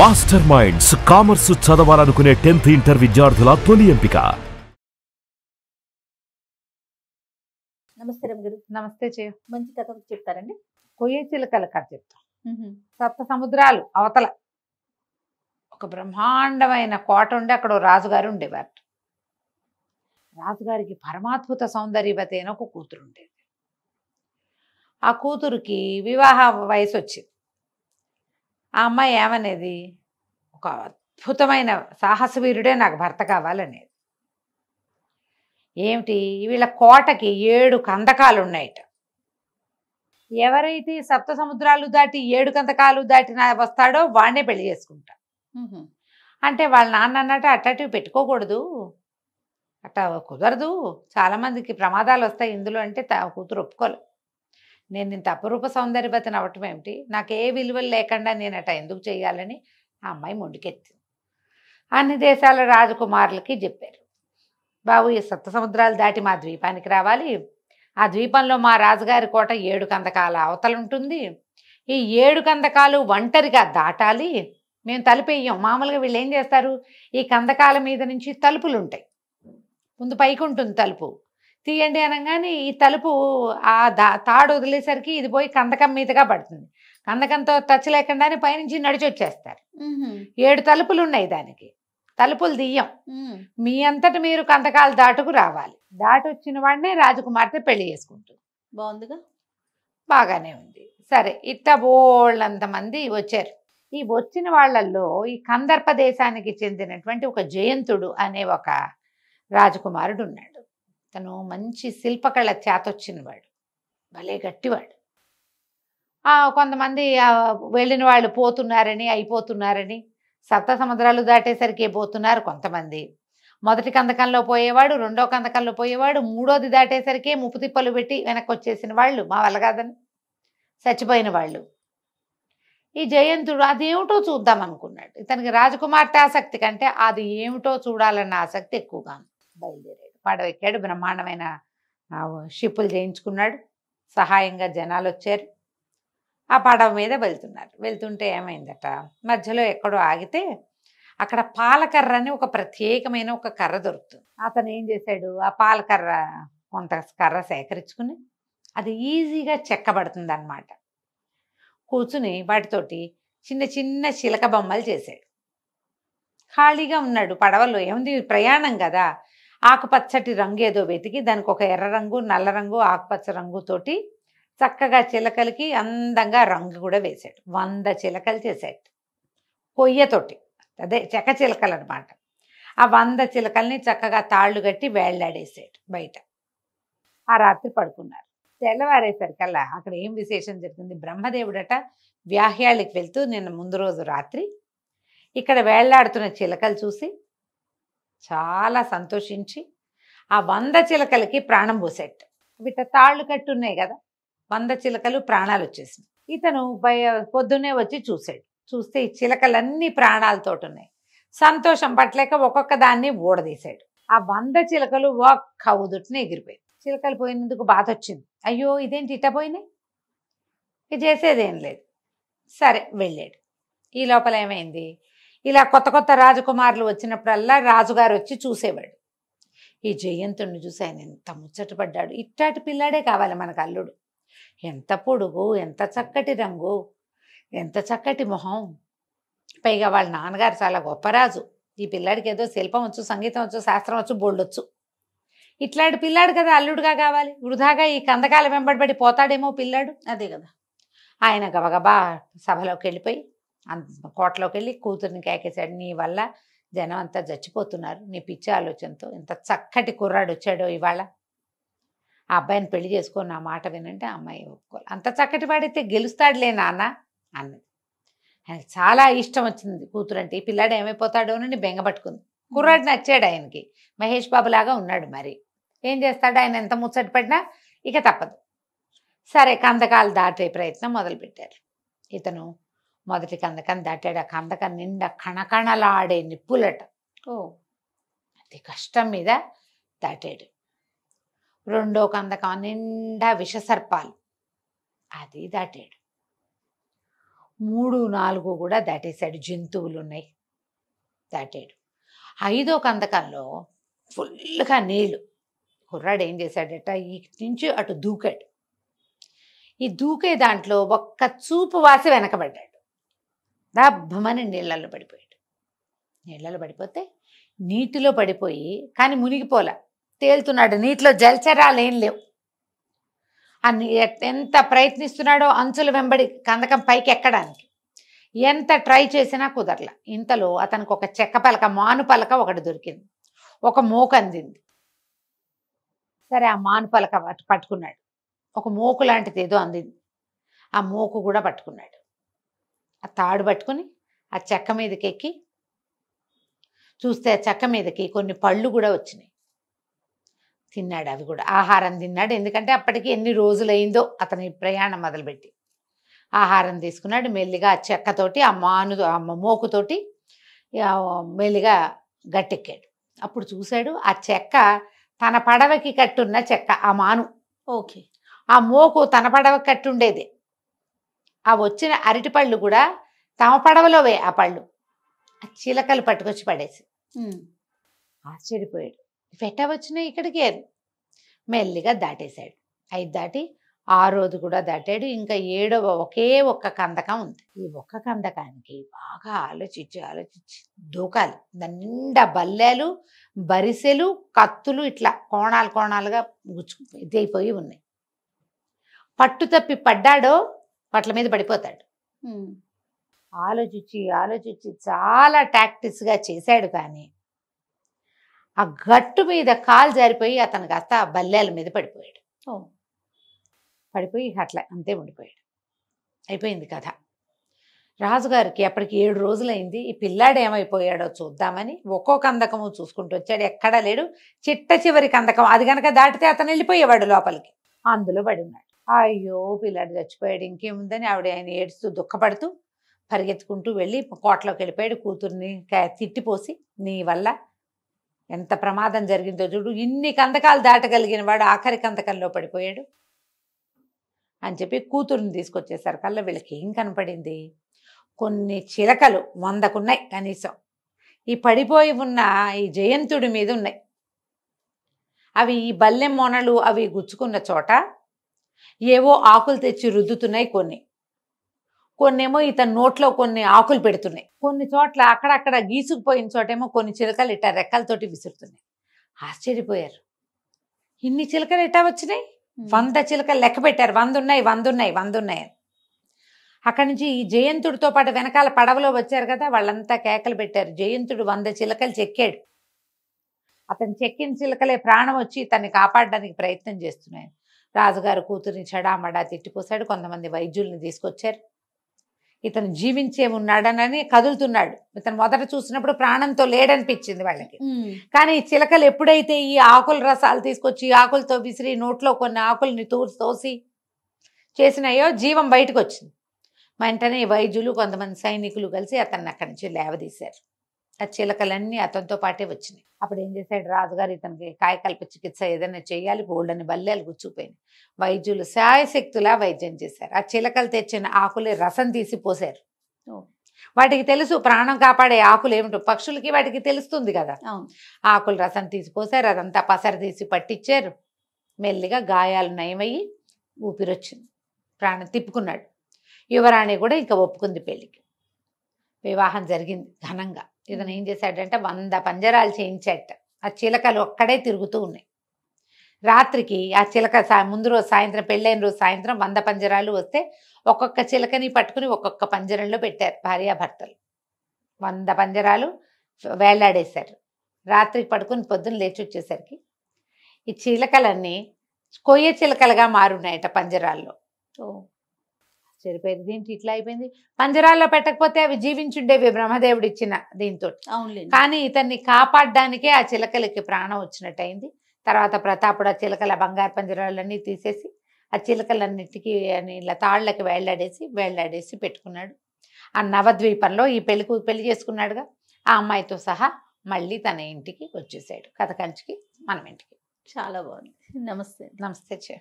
Master minds commerce చదవాలనుకునే 10th inter విద్యార్థుల తొలి ఎంపిక. నమస్తే రమగారు. నమస్తే చేయు. మంచి కథ చెప్తారండి. కొయ్య చిలుకల కథ చెప్తాం. సప్త సముద్రాలు అవతల ఒక బ్రహ్మాండమైన కోట ఉండి అక్కడ ఓ రాజుగారు ఉండేవారు. రాజుగారికి పరమాద్భుత సౌందర్యవతి అయిన ఒక కూతురు ఉండేది. ఆ కూతురికి వివాహ వయసు వచ్చింది. ఆ అమ్మాయి ఏమనేది, ఒక అద్భుతమైన సాహసవీరుడే నాకు భర్త కావాలనేది. ఏమిటి, వీళ్ళ కోటకి 7 కందకాలు ఉన్నాయట. ఎవరైతే సప్త సముద్రాలు దాటి 7 కందకాలు దాటి వస్తాడో వాడినే పెళ్లి చేసుకుంటా. అంటే వాళ్ళ నాన్న అన్నట్టు అట్టటివి పెట్టుకోకూడదు, అట్టా కుదరదు, చాలామందికి ప్రమాదాలు వస్తాయి ఇందులో అంటే కూతురు ఒప్పుకోలేదు. నేను ఇంత అపరూప సౌందర్యవతిని అవ్వటం ఏమిటి, నాకు ఏ విలువలు లేకుండా నేను అట్లా ఎందుకు చేయాలని ఆ అమ్మాయి మొండికెత్తింది. అన్ని దేశాల రాజకుమారులకి చెప్పారు, బాబు ఈ సప్త సముద్రాలు దాటి మా ద్వీపానికి రావాలి, ఆ ద్వీపంలో మా రాజుగారి కోట 7 కందకాల అవతల ఉంటుంది, ఈ 7 కందకాలు ఒంటరిగా దాటాలి, మేము తలుపేయం. మామూలుగా వీళ్ళు ఏం చేస్తారు, ఈ కందకాల మీద నుంచి తలుపులు ఉంటాయి, ముందు పైకి ఉంటుంది తలుపు, తీయండి అనగానే ఈ తలుపు ఆ తాడు వదిలేసరికి ఇది పోయి కందకం మీదగా పడుతుంది, కందకంతో టచ్ లేకుండానే పైనుంచి నడిచి వచ్చేస్తారు. 7 తలుపులు ఉన్నాయి దానికి, తలుపులు తీయం, మీ అంతటి మీరు కందకాలు దాటుకు రావాలి, దాటి వచ్చిన వాడినే రాజకుమార్తె పెళ్లి చేసుకుంటుంది. బాగుందిగా, బాగానే ఉంది. సరే, ఇట్లా బోళ్ళంతమంది వచ్చారు. ఈ వచ్చిన వాళ్ళల్లో ఈ కందర్ప దేశానికి చెందినటువంటి ఒక జయంతుడు అనే ఒక రాజకుమారుడు ఉన్నాడు. తను మంచి శిల్పకళ చేతొచ్చినవాడు, భలే గట్టివాడు. కొంతమంది వెళ్ళిన వాళ్ళు పోతున్నారని అయిపోతున్నారని సప్త సముద్రాలు దాటేసరికి పోతున్నారు కొంతమంది. మొదటి కందకంలో పోయేవాడు, రెండో కందకంలో పోయేవాడు, మూడోది దాటేసరికి ముప్పు తిప్పలు పెట్టి వెనక్కి వచ్చేసిన వాళ్ళు, మా వల్ల కాదని చచ్చిపోయిన వాళ్ళు. ఈ జయంతుడు అదేమిటో చూద్దాం అనుకున్నాడు. ఇతనికి రాజకుమార్తె ఆసక్తి కంటే అది ఏమిటో చూడాలన్న ఆసక్తి ఎక్కువగా బయలుదేరాడు. పడవెక్కాడు, బ్రహ్మాండమైన షిప్పులు చేయించుకున్నాడు, సహాయంగా జనాలు వచ్చారు. ఆ పడవ మీద వెళ్తుంటే ఏమైందట, మధ్యలో ఎక్కడో ఆగితే అక్కడ పాలకర్ర అని ఒక ప్రత్యేకమైన ఒక కర్ర దొరుకుతుంది. అతను ఏం చేశాడు, ఆ పాలకర్ర కొంత కర్ర సేకరించుకుని అది ఈజీగా చెక్కబడుతుంది అన్నమాట. కూర్చుని వాటితోటి చిన్న చిన్న చిలక బొమ్మలు చేశాడు. ఖాళీగా ఉన్నాడు పడవలో, ఏముంది ప్రయాణం కదా. ఆకుపచ్చటి రంగు ఏదో వెతికి దానికి ఒక ఎర్ర రంగు, నల్ల రంగు, ఆకుపచ్చ రంగుతోటి చక్కగా చిలకలకి అందంగా రంగు కూడా వేశాడు. 100 చిలకలు చేశాడు కొయ్యతోటి, అదే చెక్క చిలకలు అనమాట. ఆ 100 చిలకల్ని చక్కగా తాళ్ళు కట్టి వేళ్లాడేసాడు బయట. ఆ రాత్రి పడుకున్నారు. తెల్లవారేసరికల్లా అక్కడ ఏం విశేషం జరిగింది, బ్రహ్మదేవుడట వ్యాహ్యాళికి వెళ్తూ నిన్న ముందు రోజు రాత్రి ఇక్కడ వేళ్లాడుతున్న చిలకలు చూసి చాలా సంతోషించి ఆ 100 చిలకలకి ప్రాణం పోసేట. వీట తాళ్ళు కట్టున్నాయి కదా, 100 చిలకలు ప్రాణాలు వచ్చేసినాయి. ఇతను పొద్దున్నే వచ్చి చూశాడు. చూస్తే ఈ చిలకలన్నీ ప్రాణాలతోటి ఉన్నాయి. సంతోషం పట్టలేక ఒక్కొక్క దాన్ని ఊడదీశాడు. ఆ 100 చిలకలు ఒక్క ఉదుటిని ఎగిరిపోయాయి. చిలకలు పోయినందుకు బాధ వచ్చింది. అయ్యో ఇదేంటి ఇట్ట పోయినాయి, ఇది చేసేదేం లేదు. సరే వెళ్ళాడు. ఈ లోపల ఏమైంది, ఇలా కొత్త కొత్త రాజకుమారులు వచ్చినప్పుడల్లా రాజుగారు వచ్చి చూసేవాడు. ఈ జయంతుడిని చూసి ఆయన ఎంత ముచ్చటపడ్డాడు. ఇట్టాటి పిల్లాడే కావాలి మనకు అల్లుడు, ఎంత పొడుగు, ఎంత చక్కటి రంగు, ఎంత చక్కటి మొహం, పైగా వాళ్ళ నాన్నగారు చాలా గొప్ప రాజు, ఈ పిల్లాడికి ఏదో శిల్పం వచ్చు, సంగీతం వచ్చు, శాస్త్రం వచ్చు, బోల్డొచ్చు, ఇట్లాంటి పిల్లాడు కదా అల్లుడుగా కావాలి. వృధాగా ఈ కందకాల వెంబడిపడి పోతాడేమో పిల్లాడు, అదే కదా. ఆయన గబగబా సభలోకి వెళ్ళిపోయి కోటలోకి వెళ్ళి కూతుర్ని కేకేశాడు, నీ వల్ల జనం అంతా చచ్చిపోతున్నారు, నీ పిచ్చి ఆలోచనతో, ఎంత చక్కటి కుర్రాడు వచ్చాడో ఇవాళ, ఆ అబ్బాయిని పెళ్లి చేసుకొని నా మాట వినంటే ఆ అమ్మాయి ఒప్పుకోవాలి. అంత చక్కటి వాడైతే గెలుస్తాడులే నాన్న అన్నది. ఆయనకి చాలా ఇష్టం వచ్చింది కూతురు అంటే. ఈ పిల్లాడు ఏమైపోతాడో అని బెంగపట్టుకుంది. కుర్రాడు నచ్చాడు ఆయనకి, మహేష్ బాబు లాగా ఉన్నాడు. మరి ఏం చేస్తాడు, ఆయన ఎంత ముచ్చట పడినా ఇక తప్పదు. సరే, కందకాలు దాటే ప్రయత్నం మొదలుపెట్టారు. ఇతను మొదటి కందకం దాటాడు. ఆ కందకం నిండా కణకణలాడే నిప్పులట. అతి కష్టం మీద దాటాడు. రెండో కందకం నిండా విషసర్పాలు, అది దాటాడు. 3, 4 కూడా దాటేశాడు. జంతువులు ఉన్నాయి, దాటాడు. 5వ కందకంలో ఫుల్గా నీళ్లు. కుర్రాడు ఏం చేశాడట, ఇటు నుంచి అటు దూకాడు. ఈ దూకే దాంట్లో ఒక్క చూపు వాసి వెనకబడ్డాడు. దబ్బమని నీళ్ళల్లో పడిపోయాడు. నీళ్ళలో పడిపోతే నీటిలో పడిపోయి, కానీ మునిగిపోలా, తేలుతున్నాడు. నీటిలో జలచరాలు ఏం లేవు. ఎంత ప్రయత్నిస్తున్నాడో అంచుల వెంబడి కందకం పైకి ఎక్కడానికి, ఎంత ట్రై చేసినా కుదరలా. ఇంతలో అతనికి ఒక చెక్క పలక, మాను పలక ఒకటి దొరికింది. ఒక మోకు అందింది. సరే, ఆ మాను పలక పట్టుకున్నాడు. ఒక మోకు లాంటిది ఏదో అందింది. ఆ మోకు కూడా పట్టుకున్నాడు. ఆ తాడు పట్టుకుని ఆ చెక్క మీదకి ఎక్కి చూస్తే ఆ చెక్క మీదకి కొన్ని పళ్ళు కూడా వచ్చినాయి. తిన్నాడు. అవి కూడా ఆహారం తిన్నాడు. ఎందుకంటే అప్పటికి ఎన్ని రోజులైందో అతని ప్రయాణం మొదలుపెట్టి. ఆహారం తీసుకున్నాడు. మెల్లిగా ఆ చెక్కతోటి, ఆ మోకుతోటి మెల్లిగా గట్టెక్కాడు. అప్పుడు చూశాడు, ఆ చెక్క తన పడవకి కట్టున్న చెక్క, ఆ మాను. ఓకే. ఆ మోకు తన పడవకి కట్టుండేది. ఆ వచ్చిన అరటిపళ్ళు కూడా తమ పడవలోవే. ఆ పళ్ళు ఆ చిలకలు పట్టుకొచ్చి పడేసి ఆశ్చర్యపోయాడు. వెట్ట వచ్చినాయి ఇక్కడికి. మెల్లిగా దాటేశాడు. 5 దాటి 6వది కూడా దాటాడు. ఇంకా 7వ ఒకే ఒక్క కందకం ఉంది. ఈ ఒక్క కందకానికి బాగా ఆలోచించి దూకాలి. దాని నిండా బల్లెలు, బరిసెలు, కత్తులు ఇట్లా కోణాలుగా ఇదైపోయి ఉన్నాయి. పట్టు తప్పి పడ్డాడో పట్ల మీద పడిపోతాడు. ఆలోచించి చాలా టాక్టిక్స్గా చేశాడు. కానీ ఆ గట్టు మీద కాలు జారిపోయి అతను కాస్త ఆ బల్లెల మీద పడిపోయాడు. పడిపోయి అట్లా అంతే ఉండిపోయాడు. అయిపోయింది కథ. రాజుగారికి అప్పటికి 7 రోజులైంది. ఈ పిల్లాడు ఏమైపోయాడో చూద్దామని ఒక్కో కందకము చూసుకుంటూ వచ్చాడు. ఎక్కడా లేడు. చిట్ట చివరి కందకం, అది కనుక దాటితే అతను వెళ్ళిపోయేవాడు లోపలికి. అందులో పడి ఉన్నాడు. అయ్యో, పిల్లాడు చచ్చిపోయాడు, ఇంకేముందని ఆయన ఏడుస్తూ దుఃఖపడుతూ పరిగెత్తుకుంటూ వెళ్ళి కోటలోకి వెళ్ళిపోయాడు. కూతుర్ని తిట్టిపోసి, నీ వల్ల ఎంత ప్రమాదం జరిగిందో చూడు, ఇన్ని కందకాలు దాటగలిగిన వాడు ఆఖరి కందకంలో పడిపోయాడు అని చెప్పి కూతుర్ని తీసుకొచ్చేసారు. కల్లా వీళ్ళకి ఏం కనపడింది, కొన్ని చిలకలు 100కున్నాయి కనీసం. ఈ పడిపోయి ఉన్న ఈ జయంతుడి మీద ఉన్నాయి. అవి ఈ బల్లెం మొనలు అవి గుచ్చుకున్న చోట ఏవో ఆకులు తెచ్చి రుద్దుతున్నాయి. కొన్నేమో ఇతని నోట్లో కొన్ని ఆకులు పెడుతున్నాయి. కొన్ని చోట్ల అక్కడక్కడ గీసుకుపోయిన చోటేమో కొన్ని చిలకలు ఇట్టా రెక్కలతోటి విసురుతున్నాయి. ఆశ్చర్యపోయారు. ఇన్ని చిలకలు ఎట్టా వచ్చినాయి? 100 చిలకలు లెక్క పెట్టారు. 100 ఉన్నాయి. అక్కడి నుంచి ఈ జయంతుడితో పాటు వెనకాల పడవలో వచ్చారు కదా, వాళ్ళంతా కేకలు పెట్టారు. జయంతుడు 100 చిలకలు చెక్కాడు. అతను చెక్కిన చిలకలే ప్రాణం వచ్చి తన్ని కాపాడడానికి ప్రయత్నం చేస్తున్నాయి. రాజుగారు కూతురిని చెడామడా తిట్టిపోసాడు. కొంతమంది వైద్యుల్ని తీసుకొచ్చారు. ఇతను జీవించే ఉన్నాడనని కదులుతున్నాడు. ఇతను మొదట చూసినప్పుడు ప్రాణంతో లేడనిపించింది వాళ్ళకి. కానీ ఈ చిలకలు ఎప్పుడైతే ఈ ఆకుల రసాలు తీసుకొచ్చి ఆకులతో విసిరి నోట్లో కొన్ని ఆకుల్ని తోసి చేసినాయో జీవం బయటకు వచ్చింది. వెంటనే వైద్యులు కొంతమంది సైనికులు కలిసి అతన్ని అక్కడి నుంచి లేవదీశారు. ఆ చిలకలన్నీ అతనితో పాటే వచ్చినాయి. అప్పుడు ఏం చేశాడు రాజుగారు, ఇతనికి కాయకల్ప చికిత్స ఏదైనా చేయాలి, బోల్డని బల్లెలు గుచ్చుకుపోయింది. వైద్యులు శాయశక్తులా వైద్యం చేశారు. ఆ చిలకలు తెచ్చిన ఆకులే రసం తీసి పోసారు. వాటికి తెలుసు ప్రాణం కాపాడే ఆకులు ఏమిటో, పక్షులకి వాటికి తెలుస్తుంది కదా. ఆకులు రసం తీసి పోసారు. అదంతా పసర తీసి పట్టించారు. మెల్లిగా గాయాలు నయమయ్యి ఊపిరొచ్చింది. ప్రాణం తిప్పుకున్నాడు. యువరాణి కూడా ఇంకా ఒప్పుకుంది పెళ్లికి. వివాహం జరిగింది ఘనంగా. ఇతను ఏం చేశాడంటే 100 పంజరాలు చేయించాట. ఆ చిలకలు ఒక్కడే తిరుగుతూ ఉన్నాయి. రాత్రికి ఆ చిలక ముందు రోజు సాయంత్రం, పెళ్ళైన రోజు సాయంత్రం 100 పంజరాలు వస్తే ఒక్కొక్క చిలకని పట్టుకుని ఒక్కొక్క పంజరంలో పెట్టారు భార్యాభర్తలు. 100 పంజరాలు వేలాడేశారు. రాత్రికి పడుకుని పొద్దున్న లేచి వచ్చేసరికి ఈ చిలకలన్నీ కొయ్య చిలకలుగా మారున్నాయట పంజరాల్లో. సరిపోయింది. దీంట్లో ఇట్లా అయిపోయింది. పంజరాల్లో పెట్టకపోతే అవి జీవించుండేవి బ్రహ్మదేవుడు ఇచ్చిన దీంతో. కానీ ఇతన్ని కాపాడడానికే ఆ చిలకలకి ప్రాణం వచ్చినట్టు అయింది. తర్వాత ప్రతాపుడు ఆ చిలకల బంగారు పంజరాలన్నీ తీసేసి ఆ చిలకలన్నిటికీ ఇలా తాళ్ళకి వేళ్లాడేసి పెట్టుకున్నాడు. ఆ నవద్వీపంలో ఈ పెళ్లి చేసుకున్నాడుగా, ఆ అమ్మాయితో సహా మళ్ళీ తన ఇంటికి వచ్చేసాడు. కథ కంచికి మనం ఇంటికి. చాలా బాగుంది. నమస్తే. నమస్తే.